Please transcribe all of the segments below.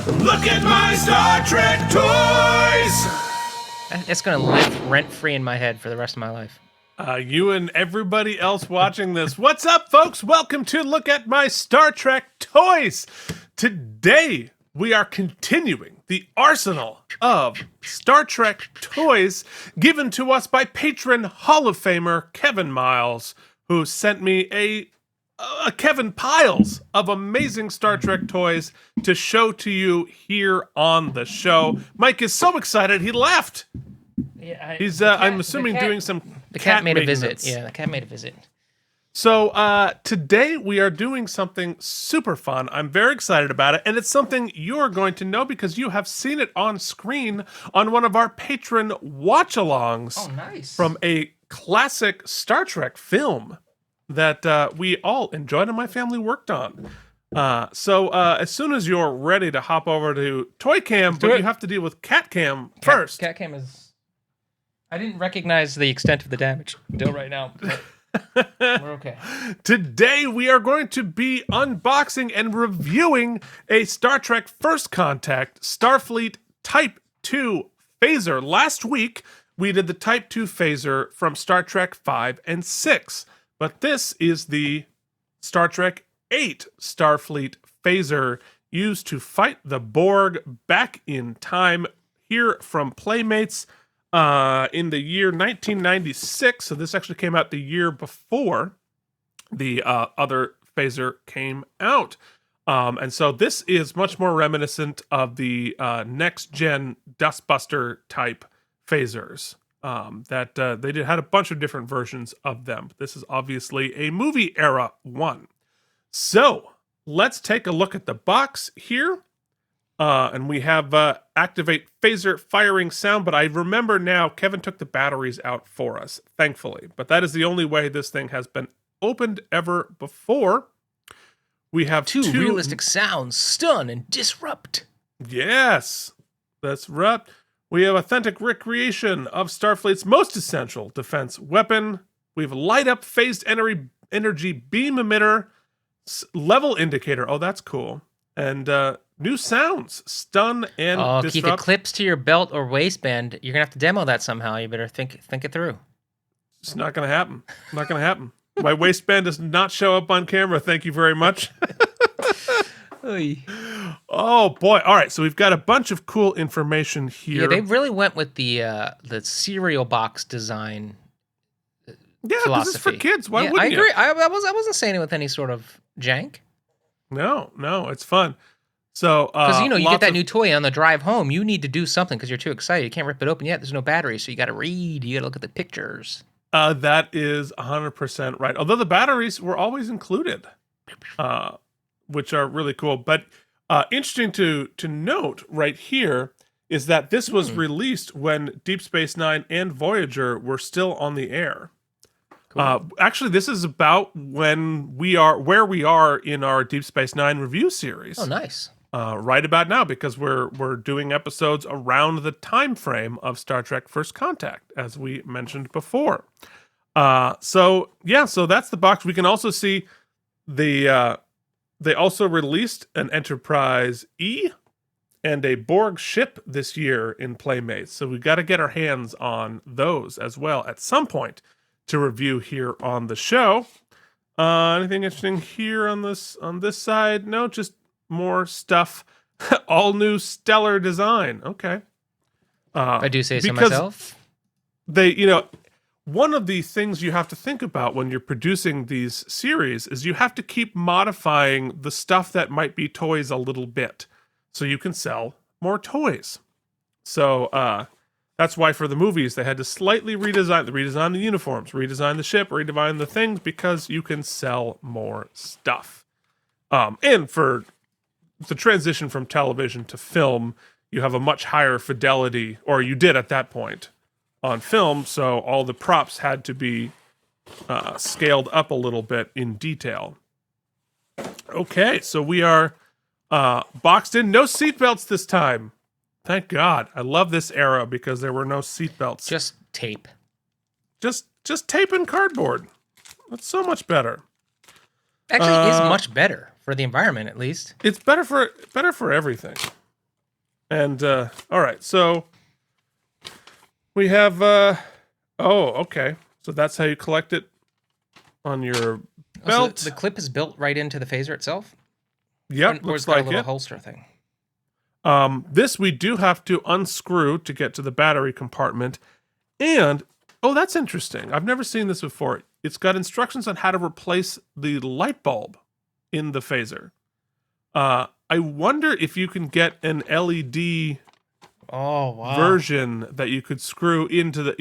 Look at my Star Trek toys! It's going to live rent-free in my head for the rest of my life. You and everybody else watching this, what's up, folks? Welcome to Look at My Star Trek Toys. Today, we are continuing the arsenal of Star Trek toys given to us by patron Hall of Famer Kevin Miles, who sent me a Kevin piles of amazing Star Trek toys to show to you here on the show. Mike is so excited he left. Yeah, He's I'm assuming doing some the cat made a maintenance. visit. Yeah, the cat made a visit. So today we are doing something super fun. I'm very excited about it, and it's something you're going to know because you have seen it on screen on one of our patron watch-alongs. Oh, nice. From a classic Star Trek film that we all enjoyed and my family worked on. So as soon as you're ready to hop over to Toy Cam, but you have to deal with Cat Cam first. Cat Cam is... I didn't recognize the extent of the damage until right now, but we're okay. Today we are going to be unboxing and reviewing a Star Trek First Contact Starfleet Type 2 phaser. Last week we did the Type 2 phaser from Star Trek 5 and 6, but this is the Star Trek 8 Starfleet phaser used to fight the Borg back in time, here from Playmates. In the year 1996, so this actually came out the year before the other phaser came out. And so this is much more reminiscent of the next-gen Dustbuster type phasers that they had a bunch of different versions of them. This is obviously a movie era one. So let's take a look at the box here. And we have activate phaser firing sound, but I remember now Kevin took the batteries out for us, thankfully. But that is the only way this thing has been opened ever before. We have two realistic sounds, stun and disrupt. Yes, that's right. We have authentic recreation of Starfleet's most essential defense weapon. We have light up phased energy beam emitter, level indicator. Oh, that's cool. And new sounds, stun and disrupt. Keith, it clips to your belt or waistband. You're gonna have to demo that somehow. You better think it through. It's not gonna happen. Not gonna happen. My waistband does not show up on camera. Thank you very much. Oh boy! All right, so we've got a bunch of cool information here. Yeah, they really went with the cereal box design. Yeah, because it's for kids. Why wouldn't I agree. you? I wasn't saying it with any sort of jank. No, it's fun. So because you get that new toy on the drive home, you need to do something because you're too excited. You can't rip it open yet. There's no battery, so you got to read. You got to look at the pictures. That is 100% right. Although the batteries were always included, which are really cool. But interesting to note right here is that this was released when Deep Space Nine and Voyager were still on the air. Cool. Actually, this is about where we are in our Deep Space Nine review series. Oh, nice. Right about now, because we're doing episodes around the time frame of Star Trek First Contact, as we mentioned before. So that's the box. We can also see they also released an Enterprise E and a Borg ship this year in Playmates. So we got to get our hands on those as well at some point to review here on the show. Anything interesting here on this side? No, just more stuff. All new stellar design. Okay. I do say so myself. One of the things you have to think about when you're producing these series is you have to keep modifying the stuff that might be toys a little bit so you can sell more toys. So that's why for the movies they had to slightly redesign the uniforms, redesign the ship, redesign the things, because you can sell more stuff. And for the transition from television to film, you have a much higher fidelity, or you did at that point on film, so all the props had to be scaled up a little bit in detail. Okay, so we are boxed in. No seatbelts this time. Thank God. I love this era because there were no seatbelts. Just tape. Just tape and cardboard. That's so much better. Actually, is much better for the environment, at least. It's better for everything. And all right, so we have. Okay. So that's how you collect it on your belt. So the clip is built right into the phaser itself, Yep, or it's looks got a like little it. holster thing. This we do have to unscrew to get to the battery compartment. And, oh, that's interesting. I've never seen this before. It's got instructions on how to replace the light bulb in the phaser. I wonder if you can get an LED Oh wow! version that you could screw into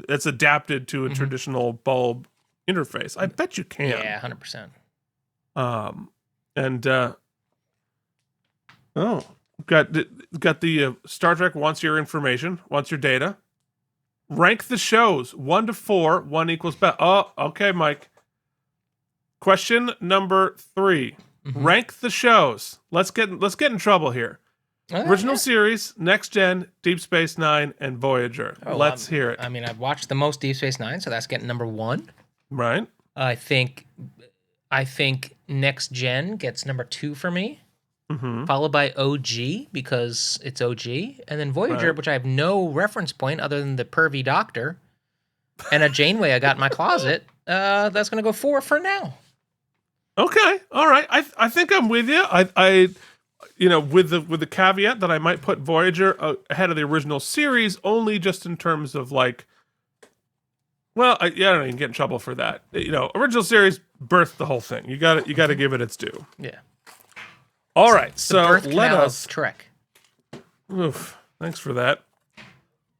that's adapted to a traditional bulb interface. I bet you can. Yeah, 100%. And got the Star Trek wants your information, wants your data. Rank the shows 1 to 4. 1 equals best. Oh, okay, Mike. Question number 3. Rank the shows. Let's get in trouble here. Original series, Next Gen, Deep Space Nine, and Voyager. Let's hear it. I mean, I've watched the most Deep Space Nine, so that's getting number 1. Right. I think Next Gen gets number 2 for me, followed by OG because it's OG, and then Voyager, which I have no reference point other than the pervy doctor and a Janeway I got in my closet. That's gonna go 4 for now. Okay. All right. I think I'm with you. I with the caveat that I might put Voyager ahead of the original series, only just in terms of like. Well, I don't know. You can get in trouble for that. Original series birthed the whole thing. You got to give it its due. Yeah. All right. The So birth let canal us. of Trek. Oof. Thanks for that.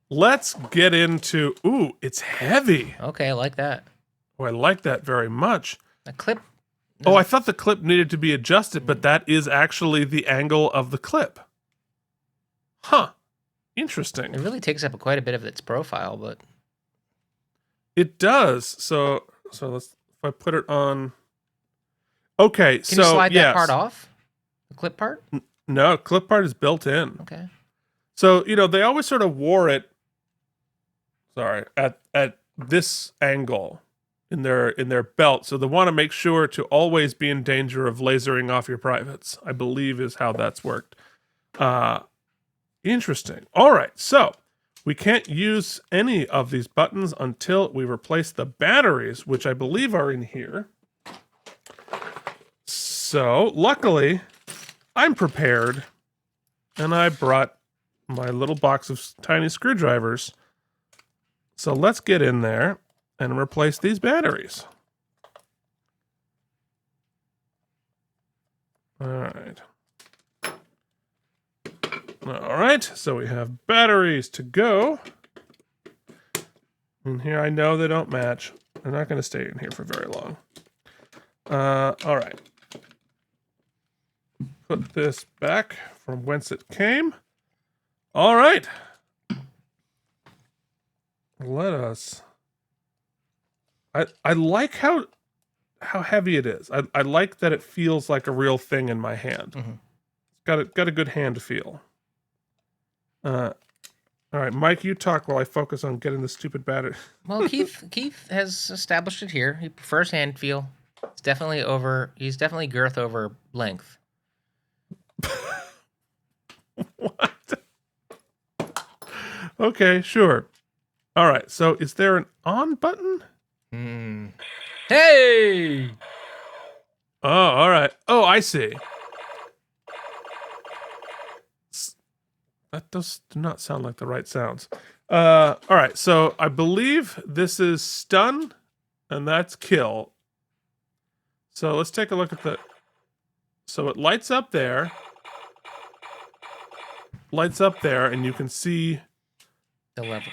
Let's get into. Ooh, it's heavy. Okay, I like that. Oh, I like that very much. The clip. Oh, I thought the clip needed to be adjusted, but that is actually the angle of the clip. Huh. Interesting. It really takes up quite a bit of its profile, but It does. So let's. If I put it on. Okay. can you slide that part off? The clip part? No, clip part is built in. Okay. So they always sort of wore it. Sorry, at this angle in their belt, so they want to make sure to always be in danger of lasering off your privates. I believe is how that's worked. Interesting. All right, so we can't use any of these buttons until we replace the batteries, which I believe are in here. So luckily, I'm prepared, and I brought my little box of tiny screwdrivers. So let's get in there and replace these batteries. All right. All right, so we have batteries to go. And here I know they don't match. They're not going to stay in here for very long. All right. Put this back from whence it came. All right. Let us. I like how heavy it is. I like that it feels like a real thing in my hand. It's got a good hand feel. All right, Mike, you talk while I focus on getting the stupid battery. Well, Keith has established it here. He prefers hand feel. He's definitely girth over length. What? Okay, sure. All right, so is there an on button? Hey! Oh, all right. Oh, I see. That do not sound like the right sounds. All right, so I believe this is stun, and that's kill. So let's take a look at the... So it lights up there. Lights up there, and you can see... The level.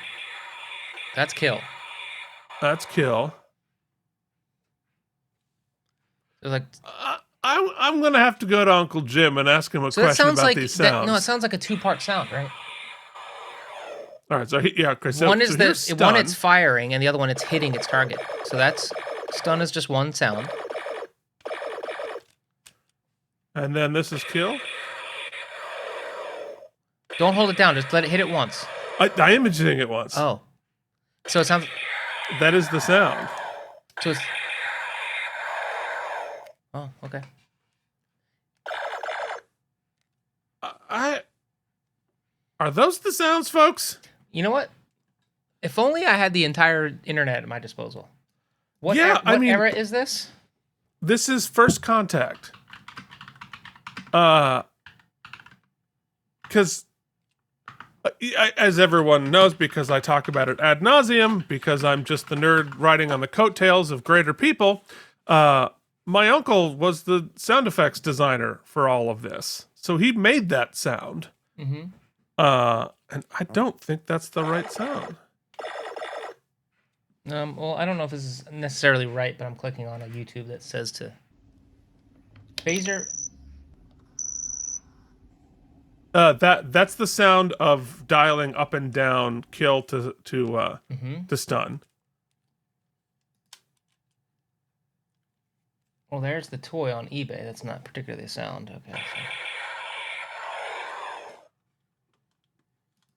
That's kill. That's kill. They're like... I'm going to have to go to Uncle Jim and ask him a question about these sounds. No, it sounds like a 2-part sound, right? All right, so yeah, okay. So, one is so one it's firing, and the other one it's hitting its target. So that's stun is just one sound. And then this is kill. Don't hold it down. Just let it hit it once. I am hitting it once. Oh, so it sounds. That is the sound. So it's. Oh, okay. Are those the sounds, folks? You know what? If only I had the entire internet at my disposal. What era is this? This is First Contact. Because as everyone knows, because I talk about it ad nauseum, because I'm just the nerd riding on the coattails of greater people, my uncle was the sound effects designer for all of this. So he made that sound. Mm-hmm. And I don't think that's the right sound. Well, I don't know if this is necessarily right, but I'm clicking on a YouTube that says to phaser. That's the sound of dialing up and down kill to stun. Well, there's the toy on eBay. That's not particularly a sound. Okay.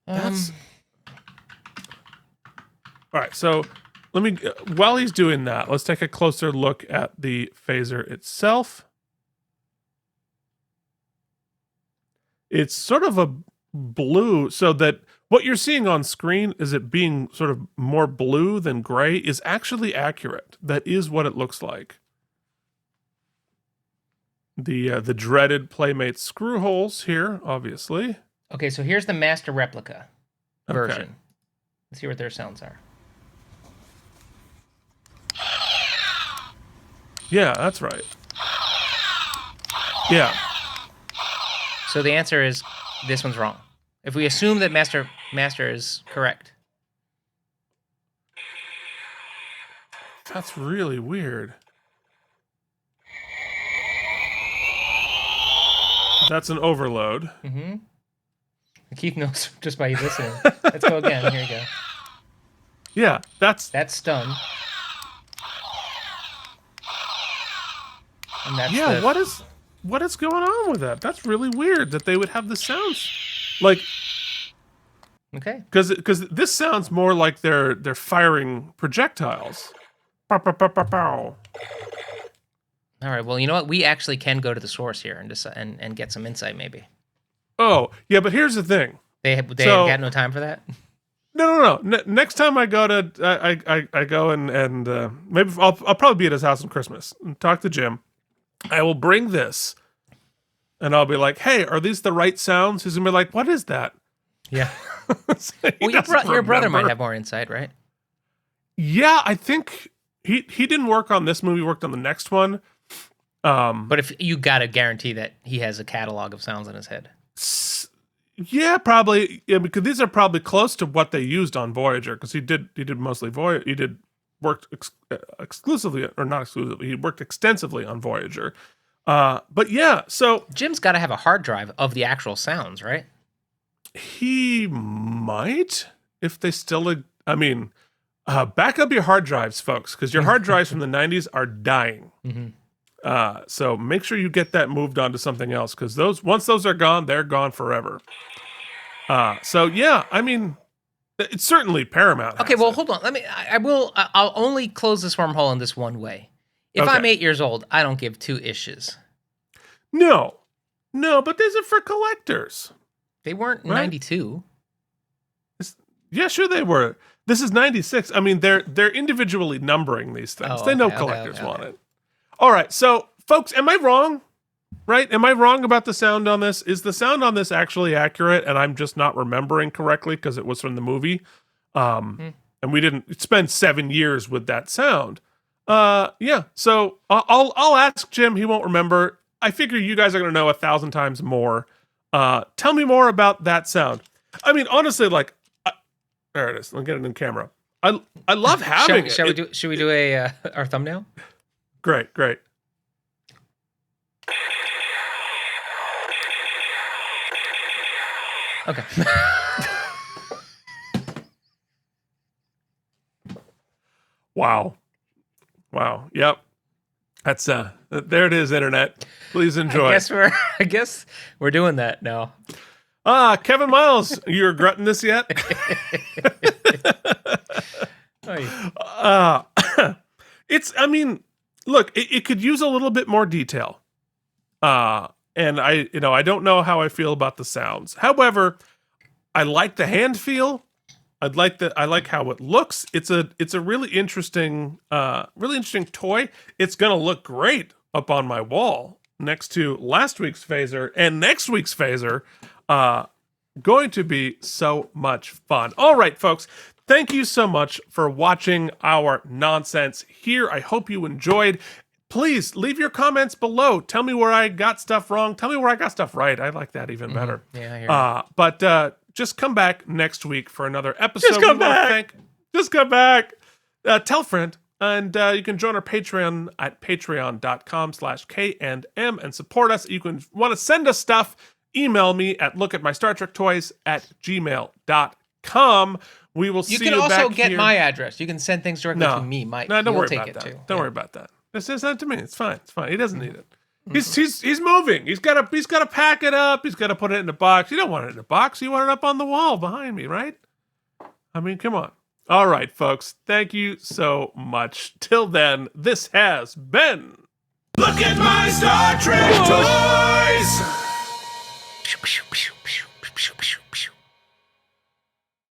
That's all right. So let me, while he's doing that, let's take a closer look at the phaser itself. It's sort of a blue, so that what you're seeing on screen is it being sort of more blue than gray is actually accurate. That is what it looks like. The dreaded Playmates screw holes here, obviously. Okay, so here's the master replica version. Okay. Let's see what their sounds are. Yeah, that's right. Yeah. So the answer is this one's wrong. If we assume that master is correct. That's really weird. That's an overload. Mm-hmm. Keith knows just by listening. Let's go again. Here you go. Yeah, that's stun. And that's yeah. What is going on with that? That's really weird that they would have the sounds like. Okay. Because this sounds more like they're firing projectiles. Pow, pow, pow, pow, pow. All right. Well, you know what? We actually can go to the source here and get some insight, maybe. Oh yeah, but here's the thing. They have got no time for that. No. Next time I go to I go and maybe I'll probably be at his house on Christmas and talk to Jim. I will bring this, and I'll be like, "Hey, are these the right sounds?" He's gonna be like, "What is that?" Yeah. Well, your brother might have more insight, right? Yeah, I think he didn't work on this movie. He worked on the next one. But if you gotta guarantee that he has a catalog of sounds in his head. Yeah, probably. Yeah, because these are probably close to what they used on Voyager. Because he did mostly Voyager. He worked exclusively, or not exclusively. He worked extensively on Voyager. But yeah, so Jim's got to have a hard drive of the actual sounds, right? He might, if they still. I mean, back up your hard drives, folks, because your hard drives from the '90s are dying. Mm-hmm. So make sure you get that moved on to something else, because once those are gone, they're gone forever. So yeah, I mean, it's certainly Paramount. Okay, well, hold on. I'll only close this wormhole in this one way. If I'm 8 years old, I don't give two ishes. No, but these are for collectors. They weren't 92. Yeah, sure they were. This is 96. I mean, they're individually numbering these things. They know collectors want it. All right, so folks, am I wrong? Right? Am I wrong about the sound on this? Is the sound on this actually accurate, and I'm just not remembering correctly because it was from the movie, and we didn't spend 7 years with that sound? Yeah. So I'll ask Jim. He won't remember. I figure you guys are going to know 1,000 times more. Tell me more about that sound. I mean, honestly, like, there it is. I'll get it in camera. I love having it. Should we do a our thumbnail? Great. Okay. Wow. Yep. That's there it is, internet. Please enjoy. I guess we're doing that now. Kevin Miles, you regretting this yet? I mean, look, it could use a little bit more detail. And I don't know how I feel about the sounds. However, I like the hand feel. I like how it looks. It's a really interesting toy. It's gonna look great up on my wall next to last week's phaser and next week's phaser. Going to be so much fun. All right, folks. Thank you so much for watching our nonsense here. I hope you enjoyed. Please leave your comments below. Tell me where I got stuff wrong. Tell me where I got stuff right. I like that even better. Yeah, I hear you. But just come back next week for another episode. Just come back. Just come back. Tell a friend. And you can join our Patreon at patreon.com/KM and support us. You can want to send us stuff. Email me at lookatmystartrektoys@gmail.com. We will see you back here. You can also get my address. You can send things directly to me, Mike. No, don't worry take about it that. too. Don't worry about that. Just send it to me. It's fine. It's fine. He doesn't need it. He's moving. He's got to pack it up. He's got to put it in a box. You don't want it in a box. You want it up on the wall behind me, right? I mean, come on. All right, folks. Thank you so much. Till then, this has been Look at My Star Trek Toys!